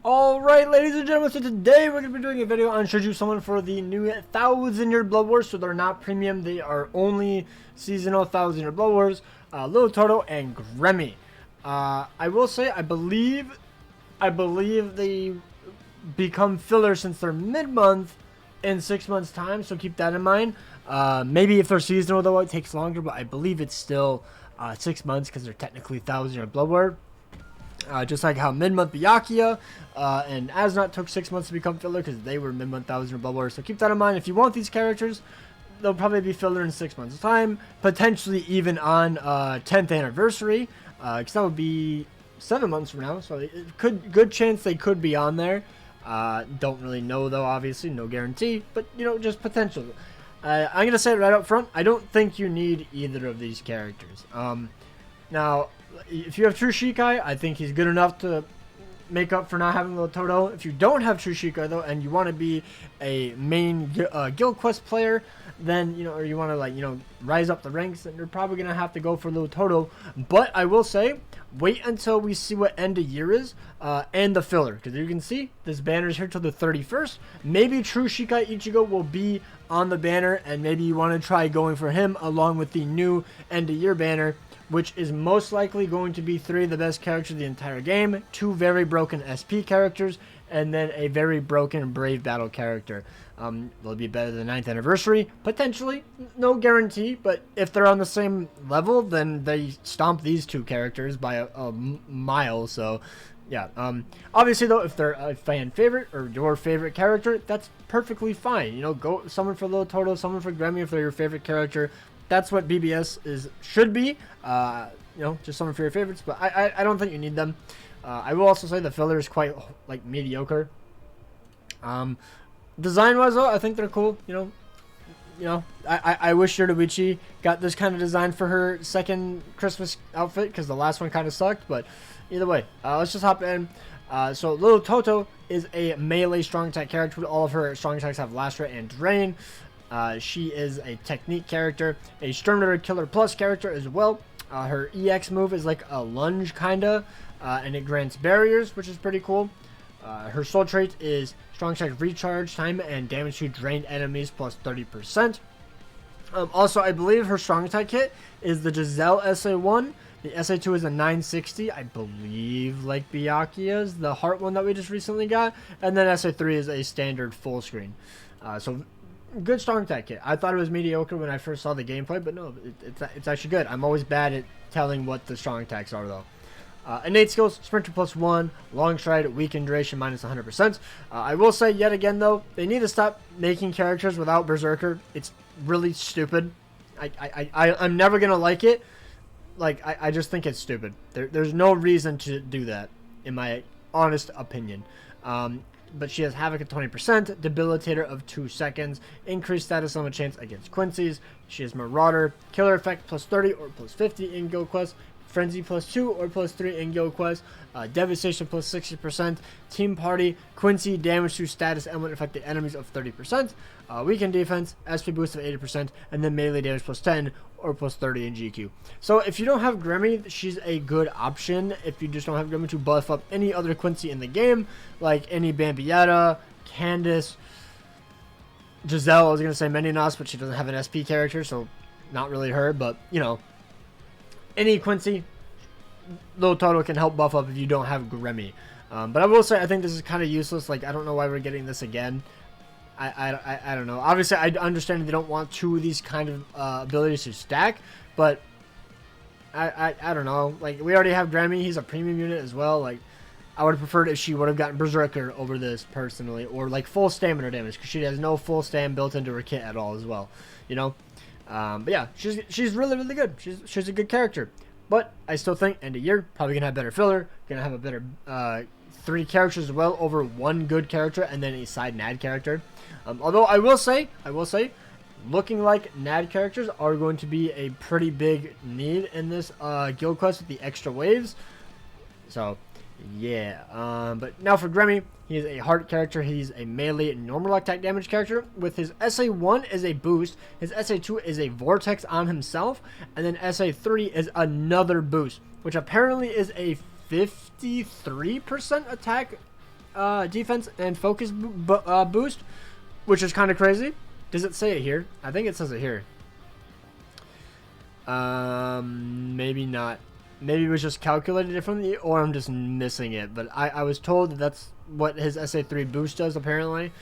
Alright, ladies and gentlemen, so today we're going to be doing a video on should you summon for the new 1000-year Blood Wars. So they're not premium, they are only seasonal 1000-year Blood Wars, Liltotto and Gremmy. I will say, I believe they become filler since they're mid-month in 6 months time, so keep that in mind. Maybe if they're seasonal though, it takes longer, but I believe it's still 6 months because they're technically 1000-year Blood War. Just like how mid-month Byakuya and Asnot took 6 months to become filler because they were mid-month 1000-year Blood War. So keep that in mind. If you want these characters, they'll probably be filler in 6 months time, potentially even on 10th anniversary, because that would be 7 months from now. So good chance they could be on there. Don't really know though, obviously, no guarantee, but you know, just potential. I'm gonna say it right up front. I don't think you need either of these characters. Now, if you have True Shikai, I think he's good enough to make up for not having Liltotto. If you don't have True Shikai though, and you want to be a main guild quest player, then or you want to rise up the ranks, then you're probably gonna have to go for Liltotto. But I will say, wait until we see what end of year is and the filler, because you can see this banner is here till the 31st. Maybe True Shikai Ichigo will be on the banner, and maybe you want to try going for him along with the new end of year banner, which is most likely going to be 3 of the best characters of the entire game, 2 very broken SP characters, and then a very broken Brave Battle character. They'll be better than 9th anniversary, potentially, no guarantee, but if they're on the same level, then they stomp these 2 characters by a mile. So yeah, obviously though, if they're a fan favorite or your favorite character, that's perfectly fine. Go summon for Liltotto, summon for Gremmy if they're your favorite character. That's what BBS should be. Just summon for your favorites, but I don't think you need them. I will also say the filler is quite mediocre. Design wise though, I think they're cool. I wish Yoruichi got this kind of design for her second Christmas outfit, because the last one kind of sucked. But either way, let's just hop in. So Liltotto is a melee strong attack character. All of her strong attacks have Last Rate and Drain. She is a technique character, a Exterminator Killer Plus character as well. Her EX move is like a lunge kinda, and it grants barriers, which is pretty cool. Her soul trait is strong attack recharge time and damage to drained enemies plus 30%. Also, I believe her strong attack kit is the Giselle SA1. The SA2 is a 960, I believe, like Byakuya's, the heart one that we just recently got. And then SA3 is a standard full screen. So good strong attack kit. I thought it was mediocre when I first saw the gameplay, but no, it's actually good. I'm always bad at telling what the strong attacks are though. Innate skills, Sprinter +1, Long Stride, Weakened Duration -100%. I will say yet again though, they need to stop making characters without Berserker. It's really stupid. I'm never gonna like it. I just think it's stupid. There's no reason to do that, in my honest opinion. But she has Havoc at 20%, Debilitator of 2 seconds, Increased status limit chance against Quincy's. She has Marauder, Killer Effect +30 or +50 in Guild Quest, Frenzy +2 or +3 in Guild Quest, Devastation +60%, Team Party, Quincy damage to status element affected enemies of 30%, Weakened Defense, SP boost of 80%, and then melee damage +10 or +30 in GQ. So if you don't have Gremmy, she's a good option. If you just don't have Gremmy to buff up any other Quincy in the game, like any Bambietta, Candace, Giselle, I was going to say Meninas, but she doesn't have an SP character, so not really her, but any Quincy, Liltotto can help buff up if you don't have Gremmy. But I will say, I think this is kind of useless. I don't know why we're getting this again. I don't know. Obviously, I understand they don't want 2 of these kind of abilities to stack, but I don't know. We already have Gremmy. He's a premium unit as well. I would have preferred if she would have gotten Berserker over this personally, or full stamina damage, because she has no full stam built into her kit at all as well. But yeah, she's really good. She's a good character. But I still think end of year probably gonna have better filler, gonna have a better 3 characters as well over 1 good character and then a side NAD character. Although I will say, looking like NAD characters are going to be a pretty big need in this guild quest with the extra waves. So yeah, but now for Gremmy, he is a heart character. He's a melee normal attack damage character with his SA1 is a boost, his SA2 is a vortex on himself, and then SA3 is another boost, which apparently is a 53% attack defense and focus boost, which is kind of crazy. Does it say it here? I think it says it here. Maybe not. Maybe it was just calculated differently, or I'm just missing it. But I was told that that's what his SA3 boost does, apparently.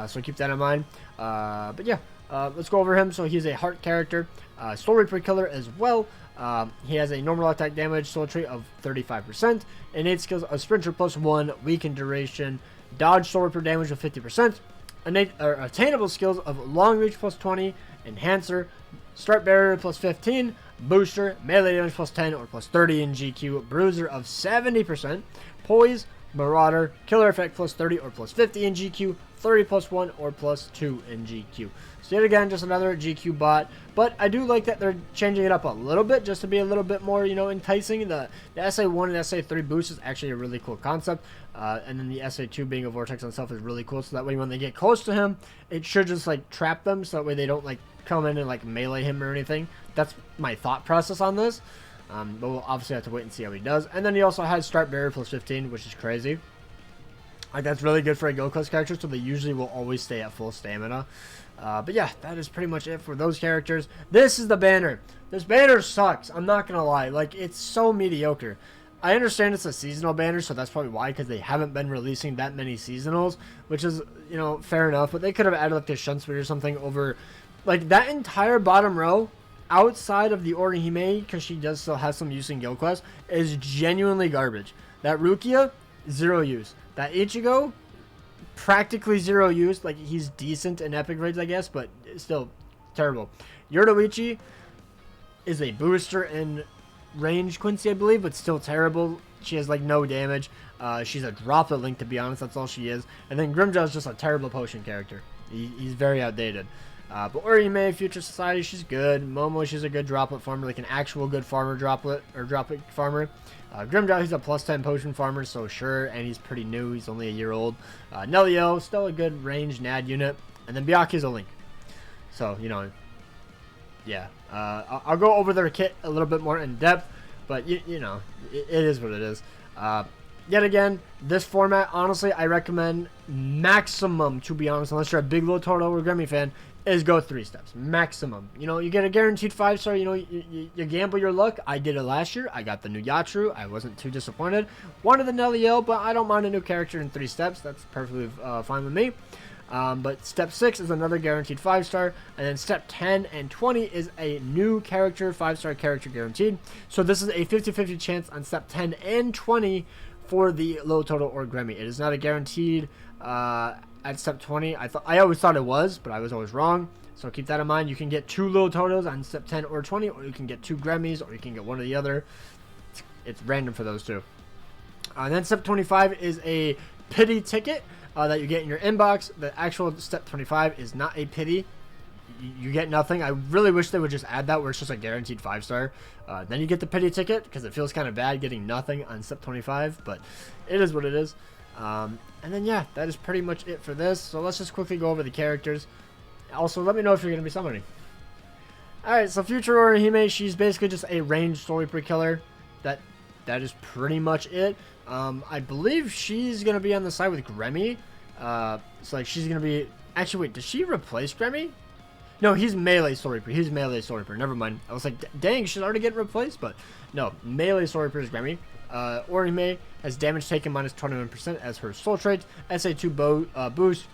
So keep that in mind. But yeah, let's go over him. So he's a heart character, Soul Reaper killer as well. He has a normal attack damage soul trait of 35%, innate skills of Sprinter +1, weakened duration, dodge soul reaper damage of 50%, innate attainable skills of long reach +20, enhancer, start barrier +15, booster, melee damage +10 or +30 in GQ, bruiser of 70%, poise, marauder, killer effect +30 or +50 in GQ, flurry +1 or +2 in GQ. So yet again, just another GQ bot, but I do like that they're changing it up a little bit just to be a little bit more, enticing. The SA1 and SA3 boost is actually a really cool concept, and then the SA2 being a vortex on itself is really cool, so that way when they get close to him, it should just trap them, so that way they don't come in and melee him or anything. That's my thought process on this, but we'll obviously have to wait and see how he does. And then he also has start barrier +15, which is crazy. That's really good for a Go class character, so they usually will always stay at full stamina. But yeah, that is pretty much it for those characters. This is the banner. This banner sucks. I'm not going to lie. It's so mediocre. I understand it's a seasonal banner, so that's probably why, because they haven't been releasing that many seasonals, which is, fair enough. But they could have added the Shun Speed or something over, that entire bottom row, outside of the Orihime, because she does still have some use in Guild Quest, is genuinely garbage. That Rukia, 0 use. That Ichigo, practically 0 use. He's decent in epic raids, I guess, but still terrible. Yoruichi is a booster in range Quincy, I believe, but still terrible. She has no damage. She's a droplet link, to be honest. That's all she is. And then Grimmjow is just a terrible potion character. He's very outdated. But Orihime, Future Society, she's good. Momo, she's a good droplet farmer, an actual good farmer droplet farmer. Grimmjow, he's a +10 potion farmer, so sure, and he's pretty new. He's only a year old. Nelio, still a good range NAD unit. And then Byakuya's a link. So, yeah. I'll go over their kit a little bit more in depth, but, it is what it is. Yet again, this format, honestly, I recommend maximum, to be honest, unless you're a big Liltotto or Gremmy fan, is go 3 steps. Maximum. You get a guaranteed 5-star, you gamble your luck. I did it last year. I got the new Yatru. I wasn't too disappointed. Wanted the Nelio, but I don't mind a new character in 3 steps. That's perfectly fine with me. But step 6 is another guaranteed 5-star, and then step 10 and 20 is a new character, 5-star character guaranteed. So this is a 50-50 chance on step 10 and 20 for the Liltotto or Gremmy. It is not a guaranteed at step 20. I always thought it was, but I was always wrong. So keep that in mind. You can get 2 Liltottos on step 10 or 20, or you can get 2 Gremmys, or you can get one or the other. It's random for those two. And then step 25 is a pity ticket that you get in your inbox. The actual step 25 is not a pity. You get nothing. I really wish they would just add that where it's just a guaranteed 5-star. Then you get the pity ticket, because it feels kind of bad getting nothing on step 25, but it is what it is. And then yeah, that is pretty much it for this. So let's just quickly go over the characters. Also, let me know if you're going to be summoning. Alright, so Future Orihime, she's basically just a ranged Soul Reaper killer. That is pretty much it. I believe she's going to be on the side with Gremmy. So she's going to be... Actually, wait, does she replace Gremmy? No, he's melee Soul Reaper. He's melee Soul Reaper. Never mind. I was like, dang, she's already getting replaced, but no, melee Soul Reaper is Gremmy. Orihime has damage taken minus 21% as her soul trait. SA2 boost.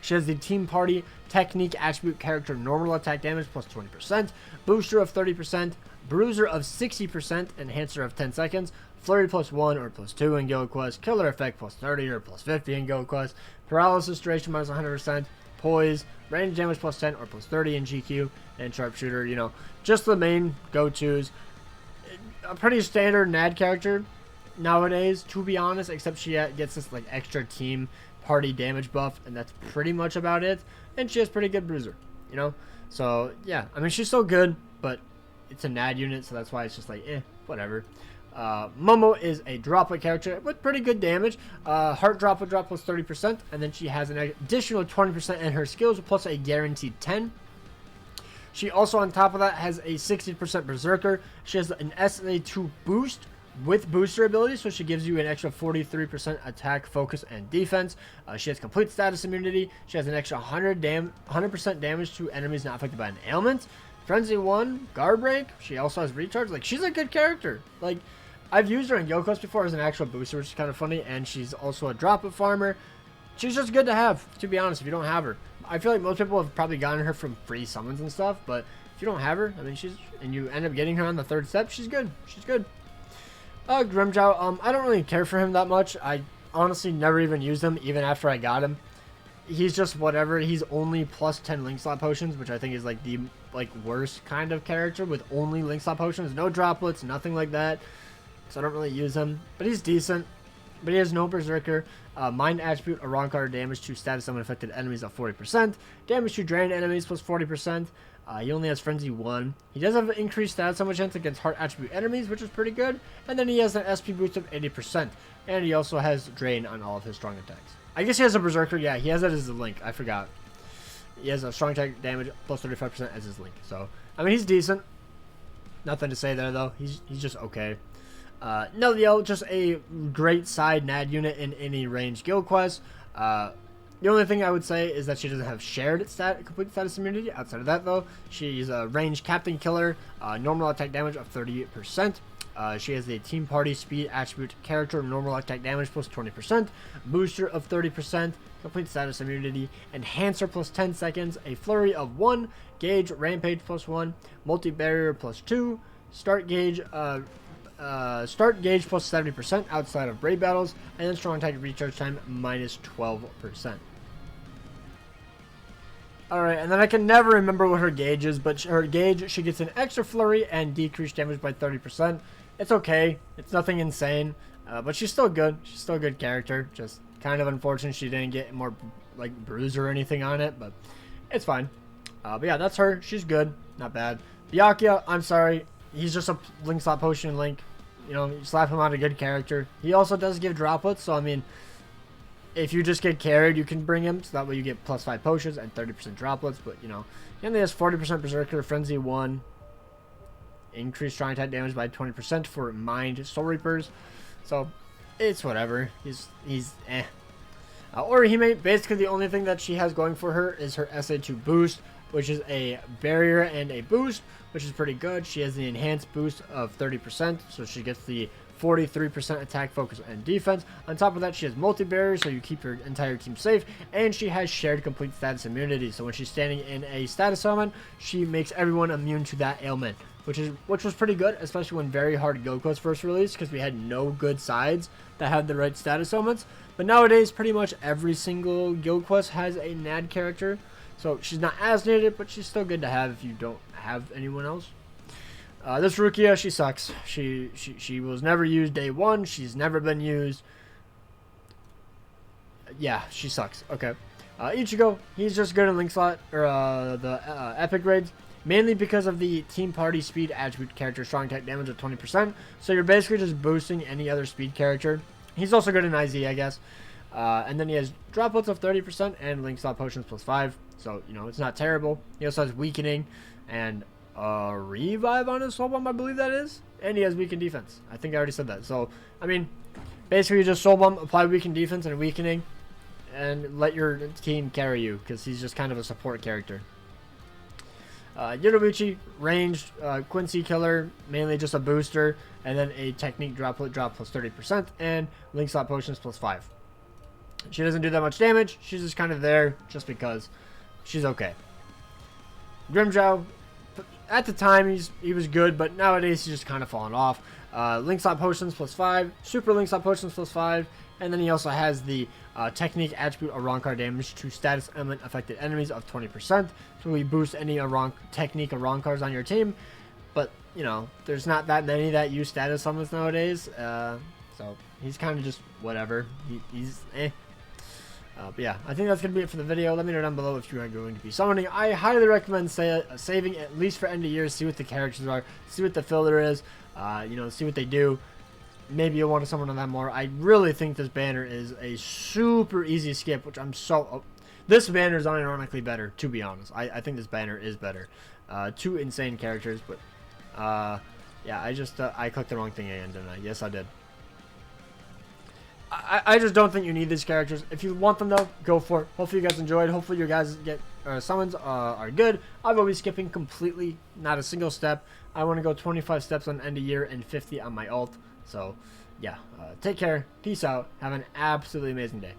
She has the Team Party Technique attribute character normal attack damage plus 20%, booster of 30%, bruiser of 60%, enhancer of 10 seconds, flurry +1 or +2 in Guild Quest, killer effect +30 or +50 in Guild Quest, paralysis duration minus 100%, poise, range damage +10 or +30 in GQ, and sharpshooter. Just the main go-tos. A pretty standard NAD character nowadays, to be honest, except she gets this extra team party damage buff, and that's pretty much about it. And she has pretty good bruiser, so yeah, I mean, she's so good, but it's a NAD unit, so that's why it's just whatever. Momo is a droplet character with pretty good damage. Heart droplet drop plus 30%, and then she has an additional 20% in her skills plus a guaranteed 10. She also, on top of that, has a 60% Berserker. She has an SA2 boost, with booster ability, so she gives you an extra 43% attack, focus, and defense. She has complete status immunity. She has an extra 100% damage to enemies not affected by an ailment. Frenzy 1, guard break. She also has recharge. Like, she's a good character. Like, I've used her in Guild Quest before as an actual booster, which is kind of funny, and she's also a drop-it farmer. She's just good to have, to be honest, if you don't have her. I feel like most people have probably gotten her from free summons and stuff, but if you don't have her, I mean, and you end up getting her on the 3rd step, she's good. She's good. Grimjow, I don't really care for him that much. I honestly never even used him, even after I got him. He's just whatever. He's only plus 10 link slot potions, which I think is like the worst kind of character with only link slot potions. No droplets, nothing like that. So I don't really use him, but he's decent. But he has no berserker. Mind attribute, Arrancar damage to status summon affected enemies of 40%. Damage to drained enemies plus 40%. He only has Frenzy 1. He does have increased stat summon chance against heart attribute enemies, which is pretty good. And then he has an SP boost of 80%. And he also has Drain on all of his strong attacks. I guess he has a Berserker. Yeah, he has that as a link. I forgot. He has a strong attack damage plus 35% as his link. So, I mean, he's decent. Nothing to say there, though. He's just okay. Nelio, just a great side NAD unit in any ranged guild quest. The only thing I would say is that she doesn't have shared complete status immunity. Outside of that, though, she's a ranged captain killer, normal attack damage of 38%. She has a team party speed attribute character, normal attack damage plus 20%, booster of 30%, complete status immunity, enhancer plus 10 seconds, a flurry of 1, gauge rampage plus 1, multi barrier plus 2, start gauge plus 70% outside of raid battles, and then strong attack recharge time minus 12%. Alright, and then I can never remember what her gauge is, but her gauge, she gets an extra flurry and decreased damage by 30%. It's okay. It's nothing insane, but she's still good. She's still a good character. Just kind of unfortunate she didn't get more, like, bruise or anything on it, but it's fine. But yeah, that's her. She's good. Not bad. Byakuya, I'm sorry. He's just a link slot potion link. You know, you slap him on a good character. He also does give droplets, so I mean, if you just get carried, you can bring him, so that way you get plus 5 potions and 30% droplets, but you know, he only has 40% Berserker, Frenzy 1, increased strong attack damage by 20% for Mind Soul Reapers, so it's whatever. He's eh. Orihime, basically the only thing that she has going for her is her SA2 boost, which is a barrier and a boost, which is pretty good. She has the enhanced boost of 30%, so she gets the 43% attack, focus, and defense. On top of that, she has multi-barrier, so you keep your entire team safe, and she has shared complete status immunity, so when she's standing in a status summon, she makes everyone immune to that ailment, which was pretty good, especially when Very Hard Guild Quest first released, because we had no good sides that had the right status summons. But nowadays, pretty much every single Guild Quest has a NAD character, so she's not as needed, but she's still good to have if you don't have anyone else. This Rukia, she sucks. She was never used day one. She's never been used. Yeah, she sucks. Okay. Ichigo, he's just good in link slot, or the epic raids, mainly because of the team party speed attribute character strong attack damage of 20%. So you're basically just boosting any other speed character. He's also good in IZ, I guess. And then he has droplets of 30% and link slot potions plus 5. So, you know, it's not terrible. He also has weakening and revive on his soul bomb, I believe that is. And he has weakened defense. I think I already said that. So, I mean, basically you just soul bomb, apply weakened defense and weakening, and let your team carry you, because he's just kind of a support character. Yoruichi, ranged Quincy killer, mainly just a booster, and then a technique droplet drop plus 30%, and link slot potions plus 5. She doesn't do that much damage. She's just kind of there just because she's okay. Grimjow, at the time he was good, but nowadays he's just kind of fallen off. Link slot potions plus 5, super link slot potions plus 5, and then he also has the technique attribute Arrancar damage to status element affected enemies of 20%. So we boost any technique Arrancars on your team, but you know, there's not that many that use status summons nowadays, so he's kind of just whatever. He's eh. But yeah, I think that's going to be it for the video. Let me know down below if you are going to be summoning. I highly recommend saving at least for end of year, see what the characters are, see what the filler is, you know, see what they do. Maybe you'll want to summon on that more. I really think this banner is a super easy skip, which I'm so... this banner is unironically better, to be honest. I think this banner is better. Two insane characters, but... Yeah, I clicked the wrong thing again, didn't I? Yes, I did. I just don't think you need these characters. If you want them, though, go for it. Hopefully you guys enjoyed. Hopefully you guys get summons are good. I will be skipping completely, not a single step. I want to go 25 steps on end of year and 50 on my ult. So, yeah, take care. Peace out. Have an absolutely amazing day.